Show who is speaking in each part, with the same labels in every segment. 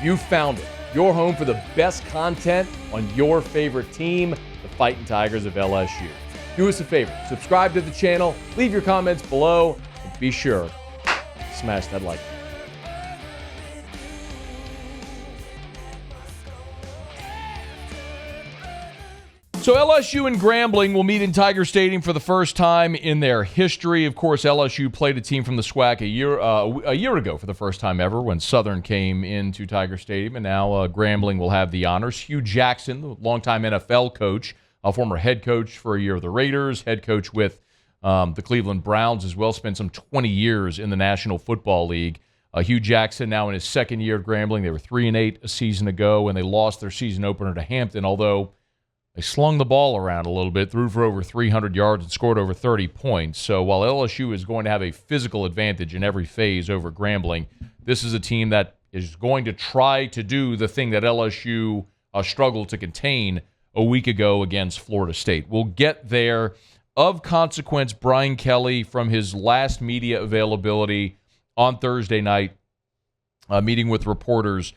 Speaker 1: You found it. Your home for the best content on your favorite team, the Fighting Tigers of LSU. Do us a favor, subscribe to the channel, leave your comments below, and be sure to smash that like button. So LSU and Grambling will meet in Tiger Stadium for the first time in their history. Of course, LSU played a team from the SWAC a year ago for the first time ever when Southern came into Tiger Stadium, and now Grambling will have the honors. Hugh Jackson, the longtime NFL coach, a former head coach for a year of the Raiders, head coach with the Cleveland Browns as well, spent some 20 years in the National Football League. Hugh Jackson now in his second year at Grambling. They were 3-8 a season ago, and they lost their season opener to Hampton, although they slung the ball around a little bit, threw for over 300 yards, and scored over 30 points. So while LSU is going to have a physical advantage in every phase over Grambling, this is a team that is going to try to do the thing that LSU struggled to contain a week ago against Florida State. We'll get there. Of consequence, Brian Kelly, from his last media availability on Thursday night, meeting with reporters,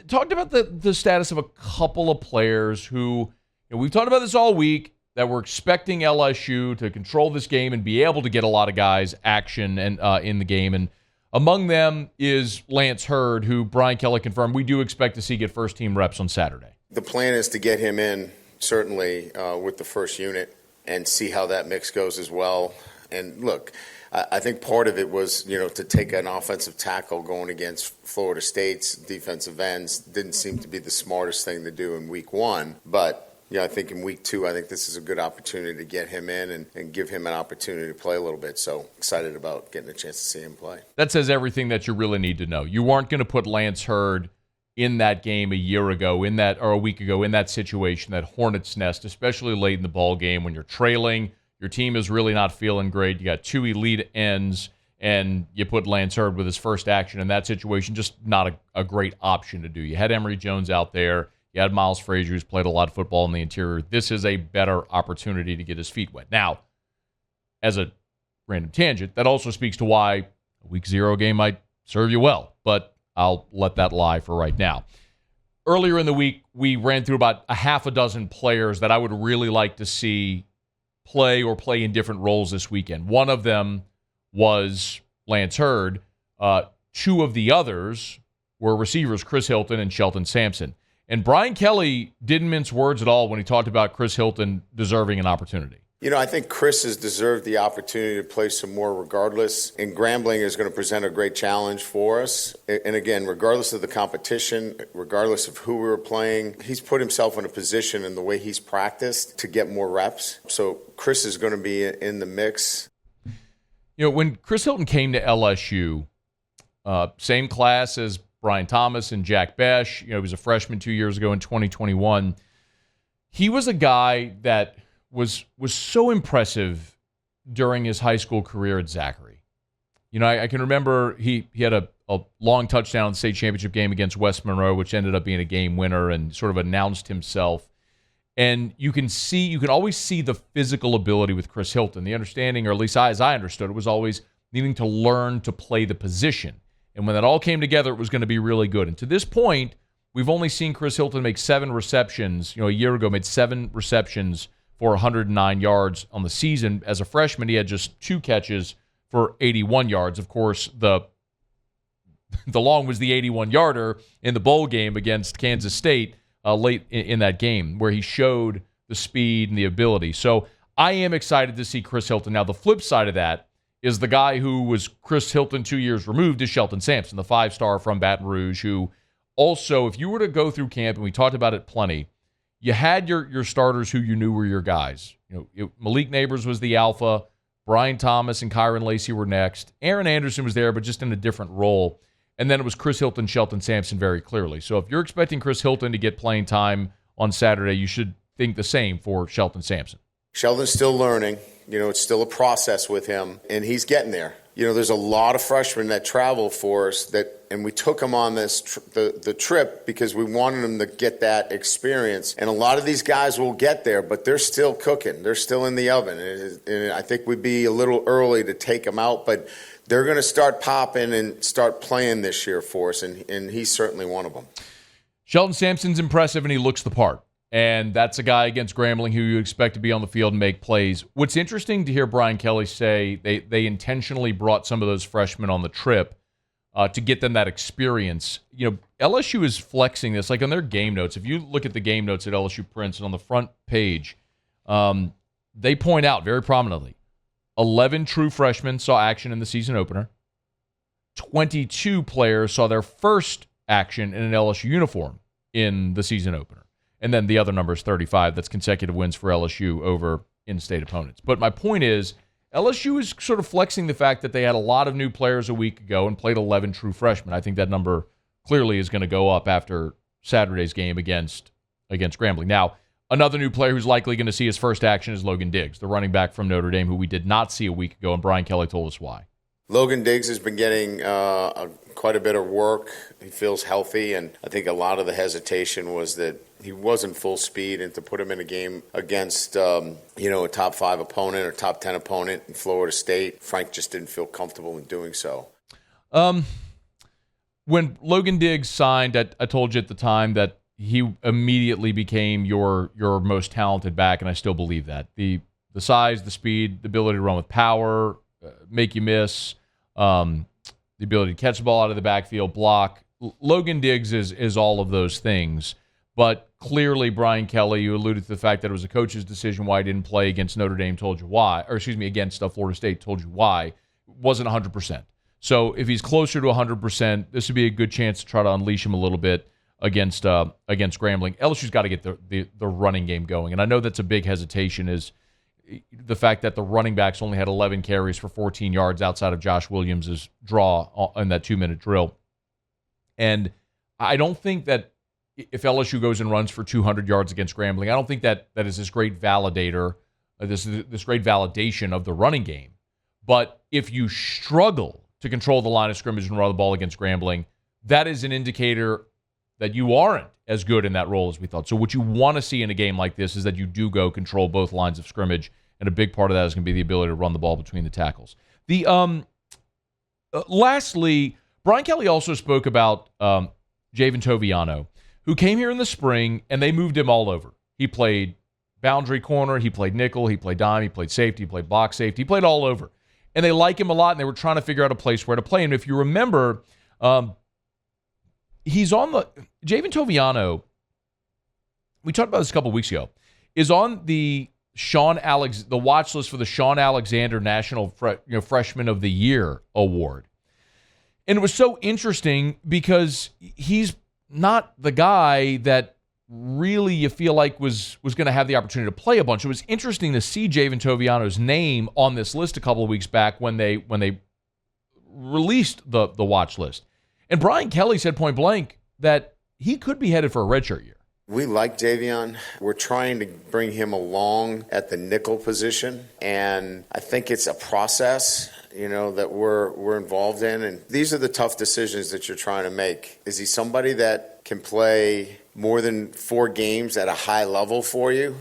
Speaker 1: talked about the status of a couple of players who, we've talked about this all week, that we're expecting LSU to control this game and be able to get a lot of guys action and in the game. And among them is Lance Hurd, who Brian Kelly confirmed we do expect to see get first-team reps on Saturday.
Speaker 2: The plan is to get him in, certainly, with the first unit and see how that mix goes as well. And look, I think part of it was, to take an offensive tackle going against Florida State's defensive ends didn't seem to be the smartest thing to do in week one. But, I think in week two, I think this is a good opportunity to get him in and give him an opportunity to play a little bit. So excited about getting a chance to see him play.
Speaker 1: That says everything that you really need to know. You weren't going to put Lance Hurd in that game a year ago, or a week ago, in that situation, that hornet's nest, especially late in the ball game when you're trailing. Your team is really not feeling great. You got two elite ends, and you put Lance Hurd with his first action in that situation. Just not a great option to do. You had Emory Jones out there. You had Miles Frazier, who's played a lot of football in the interior. This is a better opportunity to get his feet wet. Now, as a random tangent, that also speaks to why a week zero game might serve you well, but I'll let that lie for right now. Earlier in the week, we ran through about a half a dozen players that I would really like to see play in different roles this weekend. One of them was Lance Hurd. Two of the others were receivers, Chris Hilton and Shelton Sampson. And Brian Kelly didn't mince words at all when he talked about Chris Hilton deserving an opportunity.
Speaker 2: I think Chris has deserved the opportunity to play some more regardless, and Grambling is going to present a great challenge for us. And again, regardless of the competition, regardless of who we were playing, he's put himself in a position in the way he's practiced to get more reps. So Chris is going to be in the mix.
Speaker 1: When Chris Hilton came to LSU, same class as Brian Thomas and Jack Besh, he was a freshman 2 years ago in 2021. He was a guy that was so impressive during his high school career at Zachary. I can remember he had a long touchdown in the state championship game against West Monroe, which ended up being a game winner, and sort of announced himself. And you can always see the physical ability with Chris Hilton. The understanding, or at least as I understood it, was always needing to learn to play the position. And when that all came together, it was going to be really good. And to this point, we've only seen Chris Hilton make 7 receptions. A year ago, made 7 receptions for 109 yards on the season. As a freshman, he had just 2 catches for 81 yards. Of course, the long was the 81-yarder in the bowl game against Kansas State late in that game, where he showed the speed and the ability. So I am excited to see Chris Hilton. Now, the flip side of that is the guy who was Chris Hilton 2 years removed is Shelton Sampson, the 5-star from Baton Rouge, who also, if you were to go through camp, and we talked about it plenty, you had your starters who you knew were your guys. Malik Neighbors was the alpha. Brian Thomas and Kyron Lacey were next. Aaron Anderson was there, but just in a different role. And then it was Chris Hilton, Shelton Sampson very clearly. So if you're expecting Chris Hilton to get playing time on Saturday, you should think the same for Shelton Sampson.
Speaker 2: Sheldon's still learning. It's still a process with him, and he's getting there. There's a lot of freshmen that travel for us and we took them on this the trip because we wanted them to get that experience. And a lot of these guys will get there, but they're still cooking. They're still in the oven. And I think we'd be a little early to take them out, but they're going to start popping and start playing this year for us, and he's certainly one of them.
Speaker 1: Shelton Sampson's impressive, and he looks the part. And that's a guy against Grambling who you expect to be on the field and make plays. What's interesting to hear Brian Kelly say, they intentionally brought some of those freshmen on the trip to get them that experience. LSU is flexing this. Like on their game notes, if you look at the game notes at LSU Prince, and on the front page, they point out very prominently, 11 true freshmen saw action in the season opener. 22 players saw their first action in an LSU uniform in the season opener. And then the other number is 35. That's consecutive wins for LSU over in-state opponents. But my point is, LSU is sort of flexing the fact that they had a lot of new players a week ago and played 11 true freshmen. I think that number clearly is going to go up after Saturday's game against Grambling. Now, another new player who's likely going to see his first action is Logan Diggs, the running back from Notre Dame, who we did not see a week ago, and Brian Kelly told us why.
Speaker 2: Logan Diggs has been getting quite a bit of work. He feels healthy, and I think a lot of the hesitation was that he wasn't full speed, and to put him in a game against a top 5 opponent or top 10 opponent in Florida State, Frank just didn't feel comfortable in doing so.
Speaker 1: When Logan Diggs signed, I told you at the time that he immediately became your most talented back, and I still believe that. The size, the speed, the ability to run with power, make you miss, the ability to catch the ball out of the backfield, block. Logan Diggs is all of those things. But clearly, Brian Kelly, you alluded to the fact that it was a coach's decision why he didn't play against Notre Dame, told you why. Or excuse me, against Florida State, told you why. Wasn't 100%. So if he's closer to 100%, this would be a good chance to try to unleash him a little bit against Grambling. LSU's got to get the running game going. And I know that's a big hesitation, is the fact that the running backs only had 11 carries for 14 yards outside of Josh Williams' draw in that 2-minute drill. And I don't think that if LSU goes and runs for 200 yards against Grambling, I don't think that is this great validator, this great validation of the running game. But if you struggle to control the line of scrimmage and run the ball against Grambling, that is an indicator that you aren't as good in that role as we thought. So what you want to see in a game like this is that you do go control both lines of scrimmage, and a big part of that is going to be the ability to run the ball between the tackles. Lastly, Brian Kelly also spoke about Javen Toviano, who came here in the spring, and they moved him all over. He played boundary corner, he played nickel, he played dime, he played safety, he played box safety, he played all over. And they like him a lot, and they were trying to figure out a place where to play him. If you remember, he's on the Javen Toviano, we talked about this a couple weeks ago, is on the watch list for the Sean Alexander National Freshman of the Year award. And it was so interesting because he's not the guy that really you feel like was going to have the opportunity to play a bunch. It was interesting to see Javen Toviano's name on this list a couple of weeks back when they released the watch list. And Brian Kelly said point blank that he could be headed for a redshirt year.
Speaker 2: We like Javion. We're trying to bring him along at the nickel position, and I think it's a process, that we're involved in. And these are the tough decisions that you're trying to make. Is he somebody that can play more than 4 games at a high level for you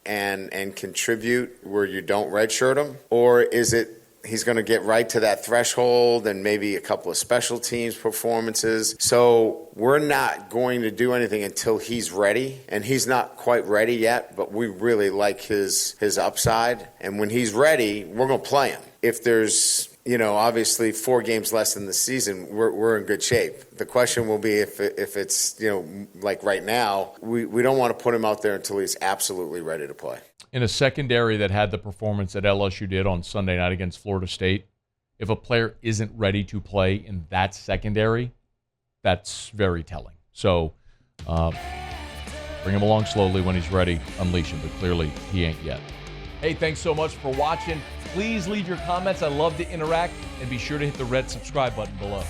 Speaker 2: and contribute where you don't redshirt him? Or is it he's going to get right to that threshold and maybe a couple of special teams performances? So we're not going to do anything until he's ready, and he's not quite ready yet, but we really like his upside. And when he's ready, we're going to play him. If there's, obviously 4 games less in the season, we're in good shape. The question will be if it's, like right now, we don't want to put him out there until he's absolutely ready to play.
Speaker 1: In a secondary that had the performance that LSU did on Sunday night against Florida State, if a player isn't ready to play in that secondary, that's very telling. So bring him along slowly. When he's ready, unleash him, but clearly he ain't yet. Hey, thanks so much for watching. Please leave your comments. I love to interact, and be sure to hit the red subscribe button below.